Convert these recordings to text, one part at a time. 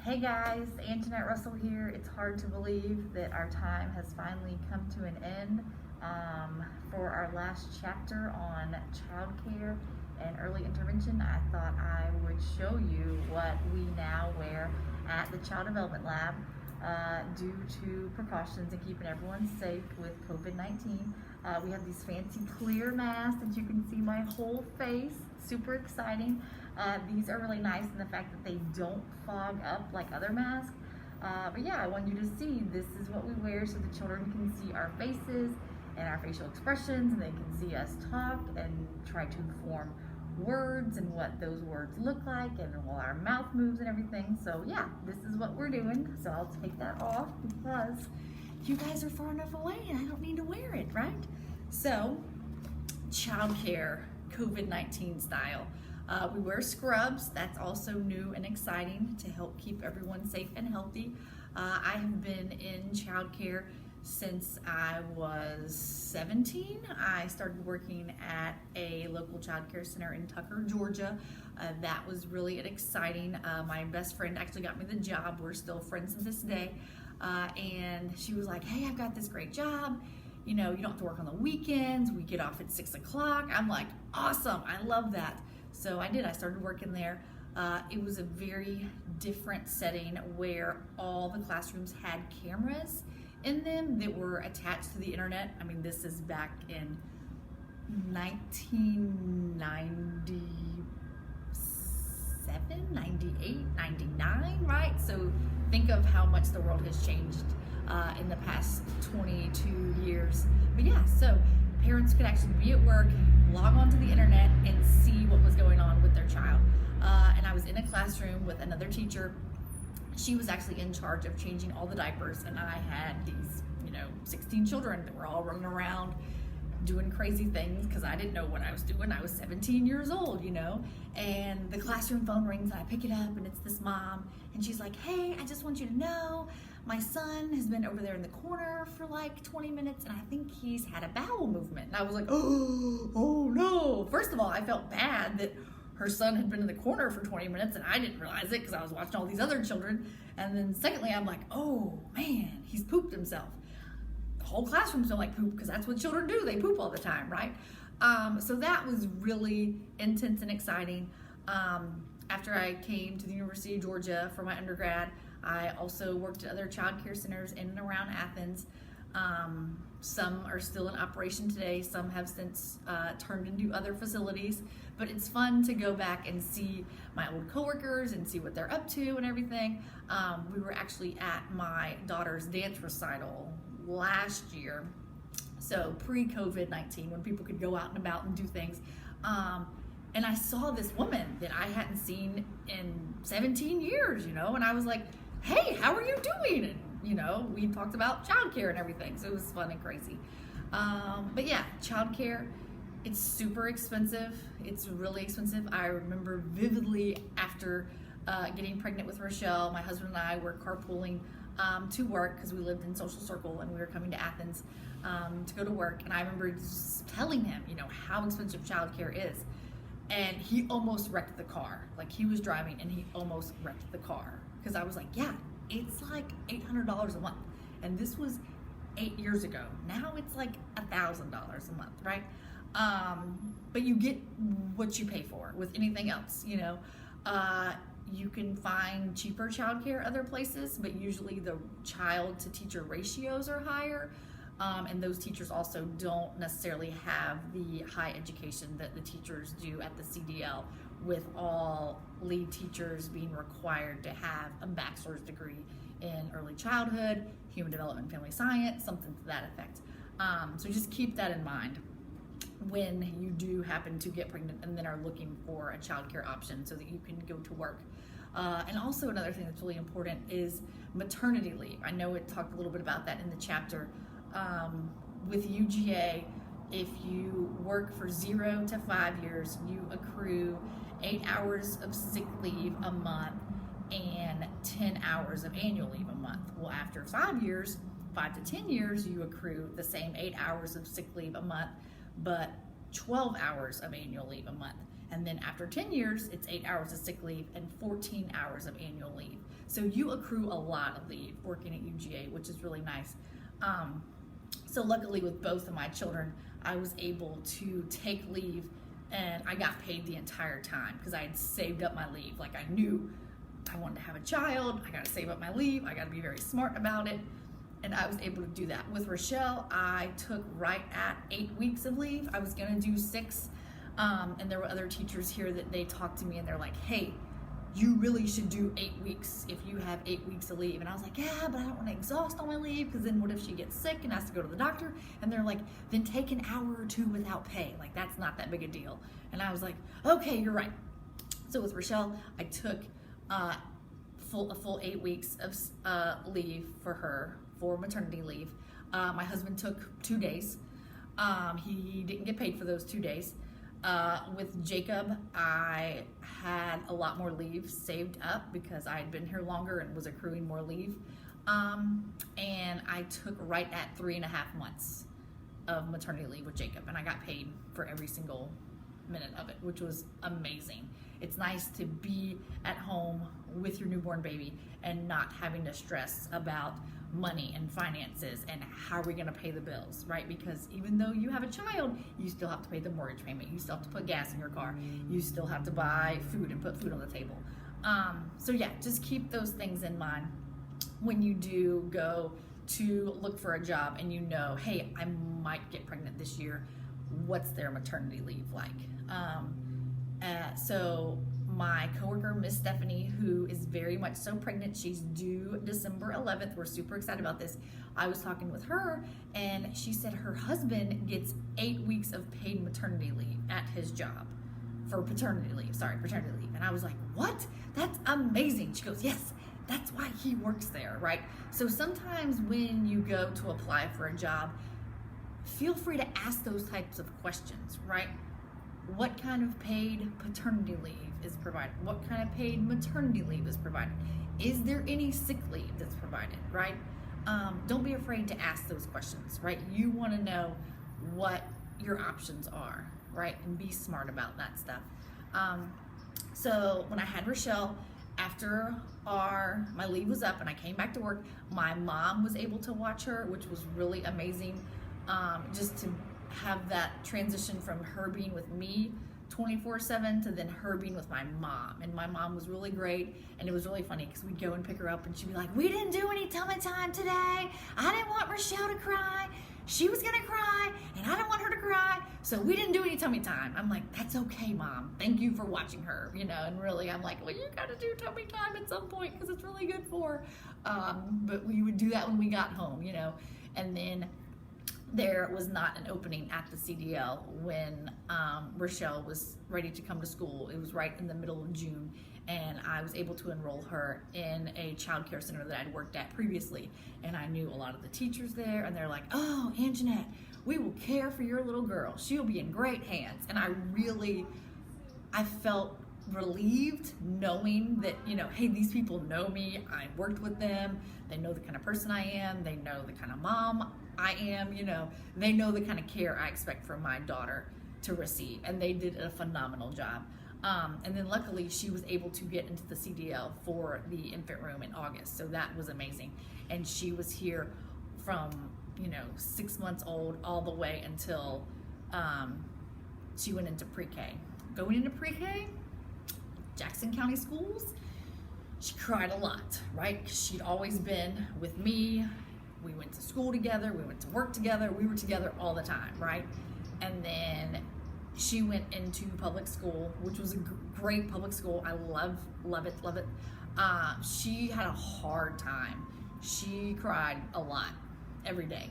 Hey guys, Anjanette Russell here. It's hard to believe that our time has finally come to an end for our last chapter on childcare and early intervention. I thought I would show you what we now wear at the Child Development Lab due to precautions and keeping everyone safe with COVID-19. We have these fancy clear masks that you can see my whole face. Super exciting. These are really nice in the fact that they don't fog up like other masks. But yeah, I want you to see this is what we wear so the children can see our faces and our facial expressions, and they can see us talk and try to form words and what those words look like and while our mouth moves and everything. So yeah, this is what we're doing. So I'll take that off because you guys are far enough away and I don't need to wear it, right? So childcare, COVID-19 style. We wear scrubs. That's also new and exciting to help keep everyone safe and healthy. I have been in childcare since I was 17. I started working at a local childcare center in Tucker, Georgia. That was really exciting. My best friend actually got me the job. We're still friends to this day. And she was like, hey, I've got this great job. You know, you don't have to work on the weekends. We get off at 6 o'clock. I'm like, awesome, I love that. So I did, I started working there. It was a very different setting where all the classrooms had cameras in them that were attached to the internet. I mean, this is back in 1997, 98, 99, right? So think of how much the world has changed in the past 22 years. But yeah, so parents could actually be at work, log onto the internet, and see what was going on with their child. And I was in a classroom with another teacher. She was actually in charge of changing all the diapers, and I had these, 16 children that were all running around doing crazy things because I didn't know what I was doing. I was 17 years old, and the classroom phone rings and I pick it up and it's this mom, and she's like, hey, I just want you to know my son has been over there in the corner for like 20 minutes and I think he's had a bowel movement. And I was like, oh no. First of all, I felt bad that her son had been in the corner for 20 minutes and I didn't realize it because I was watching all these other children. And then secondly, I'm like, oh man, he's pooped himself. The whole classroom smelled like poop because that's what children do. They poop all the time, right? So that was really intense and exciting. After I came to the University of Georgia for my undergrad, I also worked at other child care centers in and around Athens. Some are still in operation today. Some have since turned into other facilities. But it's fun to go back and see my old coworkers and see what they're up to and everything. We were actually at my daughter's dance recital last year, so pre-COVID-19, when people could go out and about and do things. And I saw this woman that I hadn't seen in 17 years, and I was like, hey, how are you doing? And, we talked about childcare and everything, so it was fun and crazy. But yeah, childcare, it's super expensive. It's really expensive. I remember vividly after getting pregnant with Rochelle, my husband and I were carpooling to work because we lived in Social Circle and we were coming to Athens to go to work. And I remember just telling him, how expensive childcare is. And he almost wrecked the car. Like, he was driving and he almost wrecked the car. Because I was like, yeah, it's like $800 a month. And this was 8 years ago. Now it's like $1,000 a month, right? But you get what you pay for with anything else, You can find cheaper childcare other places, but usually the child to teacher ratios are higher. And those teachers also don't necessarily have the high education that the teachers do at the CDL, with all lead teachers being required to have a bachelor's degree in early childhood, human development, and family science, something to that effect. So just keep that in mind when you do happen to get pregnant and then are looking for a childcare option so that you can go to work. And also another thing that's really important is maternity leave. I know it talked a little bit about that in the chapter. With UGA, if you work for 0 to 5 years, you accrue 8 hours of sick leave a month and 10 hours of annual leave a month. Well, after 5 years, 5 to 10 years, you accrue the same 8 hours of sick leave a month, but 12 hours of annual leave a month. And then after 10 years, it's 8 hours of sick leave and 14 hours of annual leave. So you accrue a lot of leave working at UGA, which is really nice. So luckily with both of my children, I was able to take leave and I got paid the entire time because I had saved up my leave. Like, I knew I wanted to have a child, I gotta save up my leave, I gotta be very smart about it. And I was able to do that. With Rochelle, I took right at 8 weeks of leave. I was gonna do 6, and there were other teachers here that they talked to me and they're like, hey, you really should do 8 weeks if you have 8 weeks of leave. And I was like, yeah, but I don't want to exhaust all my leave because then what if she gets sick and has to go to the doctor? And they're like, then take an hour or 2 without pay. Like, that's not that big a deal. And I was like, okay, you're right. So with Rochelle, I took a full 8 weeks of leave for her for maternity leave. My husband took 2 days. He didn't get paid for those 2 days. With Jacob, I had a lot more leave saved up because I had been here longer and was accruing more leave. And I took right at 3.5 months of maternity leave with Jacob, and I got paid for every single minute of it, which was amazing. It's nice to be at home with your newborn baby and not having to stress about money and finances and how are we going to pay the bills, right? Because even though you have a child, you still have to pay the mortgage payment, you still have to put gas in your car, you still have to buy food and put food on the table. So yeah, just keep those things in mind when you do go to look for a job and you know, hey, I might get pregnant this year. What's their maternity leave like? So my coworker, Miss Stephanie, who is very much so pregnant, she's due December 11th. We're super excited about this. I was talking with her and she said her husband gets 8 weeks of paid maternity leave at his job for paternity leave, paternity leave. And I was like, what? That's amazing. She goes, yes, that's why he works there, right? So sometimes when you go to apply for a job, feel free to ask those types of questions, right? What kind of paid paternity leave is provided? What kind of paid maternity leave is provided? Is there any sick leave that's provided, right? Don't be afraid to ask those questions, right? You want to know what your options are, right? And be smart about that stuff. So when I had Rochelle, after my leave was up and I came back to work, my mom was able to watch her, which was really amazing. Just to have that transition from her being with me 24/7 to then her being with my mom. And my mom was really great, and it was really funny because we'd go and pick her up and she'd be like, we didn't do any tummy time today. I didn't want Rochelle to cry. She was gonna cry and I don't want her to cry, so we didn't do any tummy time. I'm like, that's okay, Mom, thank you for watching her, you know. And really I'm like, well, you gotta do tummy time at some point because it's really good for her. But we would do that when we got home, you know. And then there was not an opening at the CDL when Rochelle was ready to come to school. It was right in the middle of June, and I was able to enroll her in a child care center that I'd worked at previously. And I knew a lot of the teachers there, and they're like, oh, Anjanette, we will care for your little girl. She'll be in great hands. And I felt relieved knowing that, you know, hey, these people know me. I worked with them. They know the kind of person I am. They know the kind of mom I am, you know. They know the kind of care I expect from my daughter to receive, and they did a phenomenal job. And then luckily she was able to get into the CDL for the infant room in August, so that was amazing. And she was here from, you know, 6 months old all the way until she went into pre-K. Going into pre-K, Jackson County Schools, she cried a lot, right? 'Cause she'd always been with me. We went to school together, we went to work together, we were together all the time, right? And then she went into public school, which was a great public school. I love it. She had a hard time. She cried a lot every day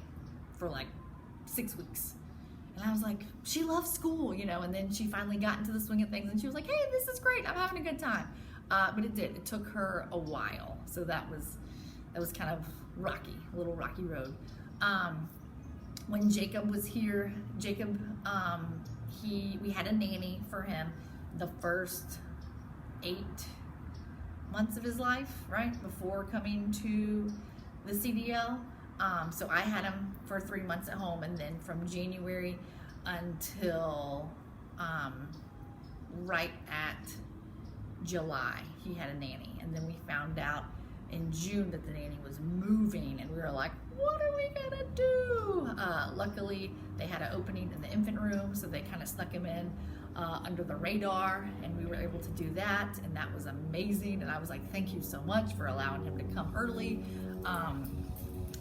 for like 6 weeks. And I was like, she loves school, you know. And then she finally got into the swing of things and she was like, hey, this is great, I'm having a good time. But it took her a while. So that was kind of rocky, a little rocky road. When Jacob was here, we had a nanny for him the first 8 months of his life, right, before coming to the CDL. So I had him for 3 months at home, and then from January until right at July he had a nanny, and then we found out in June that the nanny was moving, and we were like, what are we gonna do? Luckily they had an opening in the infant room, so they kind of snuck him in under the radar, and we were able to do that, and that was amazing. And I was like, thank you so much for allowing him to come early.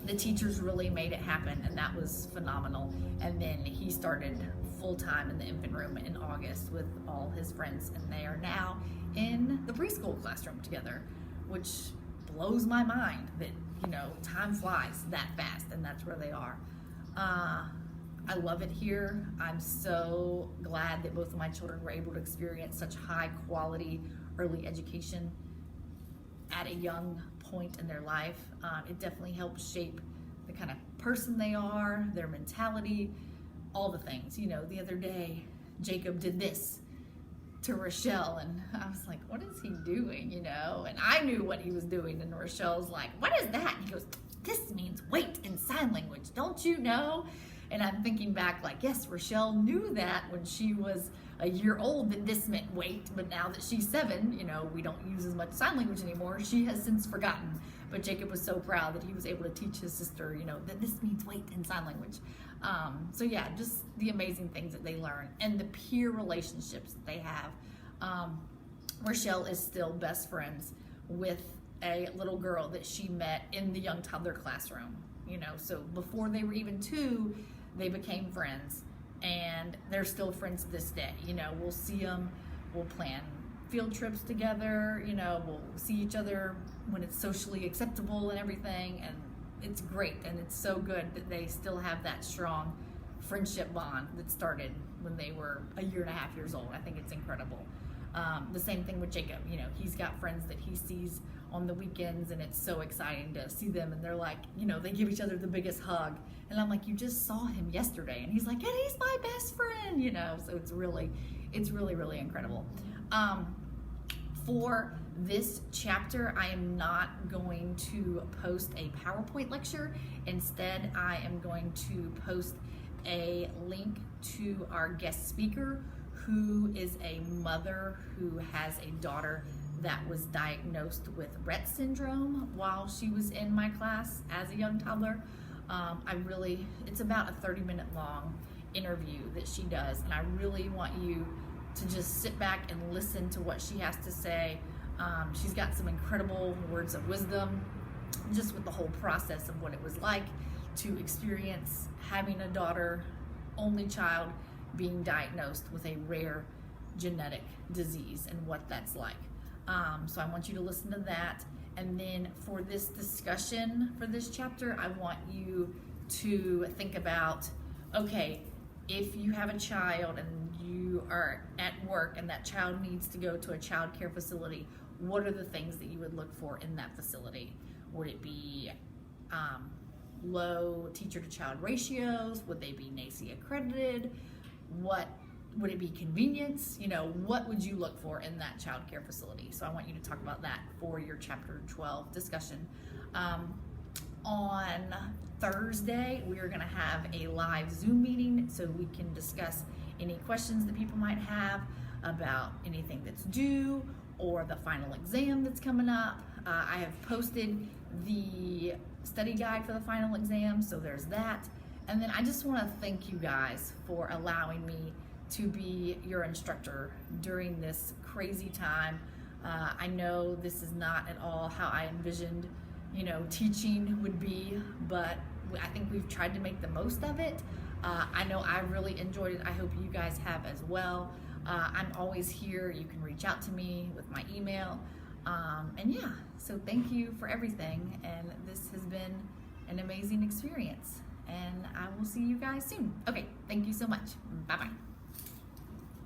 The teachers really made it happen, and that was phenomenal. And then he started full-time in the infant room in August with all his friends, and they are now in the preschool classroom together, which blows my mind that, you know, time flies that fast, and that's where they are. I love it here. I'm so glad that both of my children were able to experience such high quality early education at a young point in their life. It definitely helps shape the kind of person they are, their mentality, all the things. You know, the other day, Jacob did this to Rochelle, and I was like, what is he doing, you know? And I knew what he was doing, and Rochelle's like, what is that? And he goes, this means wait in sign language, don't you know? And I'm thinking back like, yes, Rochelle knew that when she was a year old, that this meant wait, but now that she's 7, you know, we don't use as much sign language anymore. She has since forgotten, but Jacob was so proud that he was able to teach his sister, you know, that this means wait in sign language. So yeah, just the amazing things that they learn and the peer relationships that they have. Rochelle is still best friends with a little girl that she met in the young toddler classroom, you know, so before they were even 2, they became friends, and they're still friends to this day. You know, we'll see them, we'll plan field trips together, you know, we'll see each other when it's socially acceptable and everything, and it's great, and it's so good that they still have that strong friendship bond that started when they were a 1.5 years old. I think it's incredible. The same thing with Jacob. You know, he's got friends that he sees on the weekends, and it's so exciting to see them, and they're like, you know, they give each other the biggest hug, and I'm like, you just saw him yesterday, and he's like, and he's my best friend, you know. So it's really incredible. For this chapter, I am not going to post a PowerPoint lecture. Instead, I am going to post a link to our guest speaker, who is a mother who has a daughter that was diagnosed with Rett syndrome while she was in my class as a young toddler. It's about a 30-minute long interview that she does, and I really want you to just sit back and listen to what she has to say. She's got some incredible words of wisdom, just with the whole process of what it was like to experience having a daughter, only child, being diagnosed with a rare genetic disease and what that's like. So I want you to listen to that. And then for this discussion, for this chapter, I want you to think about, okay, if you have a child and you are at work and that child needs to go to a child care facility, what are the things that you would look for in that facility? Would it be low teacher to child ratios? Would they be NACE accredited? What would it be, convenience? You know, what would you look for in that child care facility? So I want you to talk about that for your chapter 12 discussion. On Thursday, we are going to have a live Zoom meeting so we can discuss any questions that people might have about anything that's due or the final exam that's coming up. I have posted the study guide for the final exam, so there's that. And then I just want to thank you guys for allowing me to be your instructor during this crazy time. I know this is not at all how I envisioned, you know, teaching would be, but I think we've tried to make the most of it. I know I really enjoyed it. I hope you guys have as well. I'm always here. You can reach out to me with my email. And yeah, so thank you for everything. And this has been an amazing experience. And I will see you guys soon. Okay, thank you so much. Bye-bye.